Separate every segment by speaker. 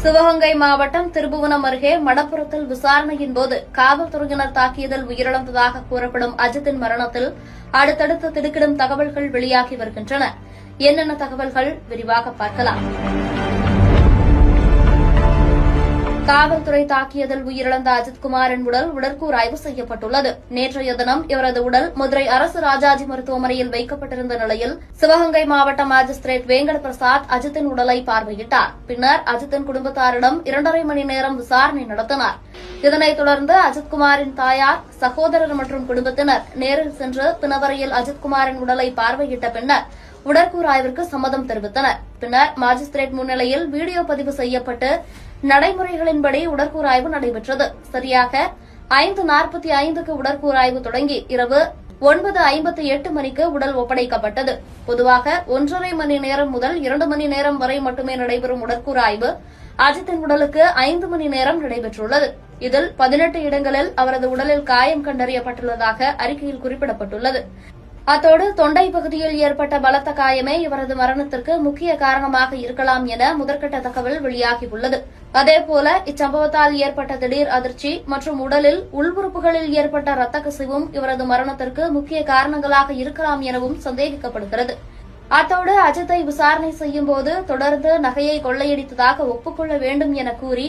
Speaker 1: சிவகங்கை மாவட்டம் திருபுவனம் அருகே மடப்புறத்தில் விசாரணையின் போது காவல்துறையினர் தாக்கியதில் உயிரிழந்ததாக கூறப்படும் அஜித்தின் மரணத்தில் அடுத்தடுத்து திடுக்கிடும் தகவல்கள் வெளியாகி வருகின்றன. என்னென்ன தகவல்கள் விரிவாக பார்க்கலாம். காவல்துறை தாக்கியதில் உயிரிழந்த அஜித்குமாரின் உடல் உடற்கூறு ஆய்வு செய்யப்பட்டுள்ளது. நேற்றைய தினம் இவரது உடல் மதுரை அரசு ராஜாஜி மருத்துவமனையில் வைக்கப்பட்டிருந்த நிலையில் சிவகங்கை மாவட்ட மாஜிஸ்திரேட் வேங்கட பிரசாத் அஜித்தின் உடலை பார்வையிட்டார். பின்னர் அஜித்தின் குடும்பத்தாரிடம் 2.5 மணி நேரம் விசாரணை நடத்தினார். இதனைத் தொடர்ந்து அஜித்குமாரின் தாயார், சகோதரர் மற்றும் குடும்பத்தினர் நேரில் சென்று பிணவரையில் அஜித்குமாரின் உடலை பார்வையிட்ட பின்னர் உடற்கூறு ஆய்விற்கு சம்மதம் தெரிவித்தனர். பின்னர் மாஜிஸ்திரேட் முன்னிலையில் வீடியோ பதிவு செய்யப்பட்டு நடைமுறைகளின்படி உடற்கூறு ஆய்வு நடைபெற்றது. சரியாக 5:45க்கு உடற்கூறு ஆய்வு தொடங்கி இரவு 9:58 மணிக்கு உடல் ஒப்படைக்கப்பட்டது. பொதுவாக 1.5 மணி நேரம் முதல் 2 மணி நேரம் வரை மட்டுமே நடைபெறும் உடற்கூறு ஆய்வு அஜித்தின் உடலுக்கு 5 மணி நேரம் நடைபெற்றுள்ளது. இதில் 18 இடங்களில் அவரது உடலில் காயம் கண்டறியப்பட்டுள்ளதாக அறிக்கையில் குறிப்பிடப்பட்டுள்ளது. அத்தோடு தொண்டை பகுதியில் ஏற்பட்ட பலத்த காயமே இவரது மரணத்திற்கு முக்கிய காரணமாக இருக்கலாம் என முதற்கட்ட தகவல் வெளியாகியுள்ளது. அதேபோல இச்சம்பவத்தால் ஏற்பட்ட திடீர் அதிர்ச்சி மற்றும் உடலில் உள்உறுப்புகளில் ஏற்பட்ட ரத்த கசிவும் இவரது மரணத்திற்கு முக்கிய காரணங்களாக இருக்கலாம் எனவும் சந்தேகிக்கப்படுகிறது. அத்தோடு அஜித்தை விசாரணை செய்யும்போது தொடர்ந்து நகையை கொள்ளையடித்ததாக ஒப்புக்கொள்ள வேண்டும் என கூறி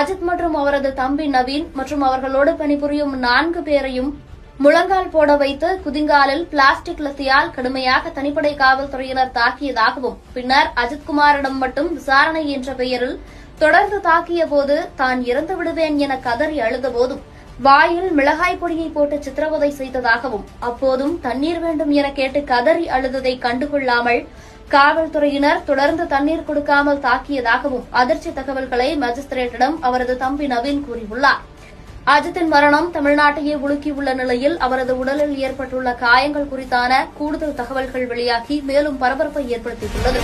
Speaker 1: அஜித் மற்றும் அவரது தம்பி நவீன் மற்றும் அவர்களோடு பணிபுரியும் 4 பேரையும் முழங்கால் போட வைத்து குதிங்காலில் பிளாஸ்டிக் லத்தியால் கடுமையாக தனிப்படை காவல்துறையினர் தாக்கியதாகவும் பின்னர் அஜித்குமாரிடம் மட்டும் விசாரணை என்ற பெயரில் தொடர்ந்து தாக்கியபோது தான் இறந்து விடுவேன் என கதறி அழுதபோதும் வாயில் மிளகாய் பொடியை போட்டு சித்திரவதை செய்ததாகவும் அப்போதும் தண்ணீர் வேண்டும் என கேட்டு கதறி அழுததை கண்டுகொள்ளாமல் காவல்துறையினர் தொடர்ந்து தண்ணீர் கொடுக்காமல் தாக்கியதாகவும் அதிர்ச்சி தகவல்களை மாஜிஸ்திரேட்டிடம் அவரது தம்பி நவீன் கூறியுள்ளார். அஜித்தின் மரணம் தமிழ்நாட்டையே உலுக்கியுள்ள நிலையில் அவரது உடலில் ஏற்பட்டுள்ள காயங்கள் குறித்தான கூடுதல் தகவல்கள் வெளியாகி மேலும் பரபரப்பை ஏற்படுத்தியுள்ளது.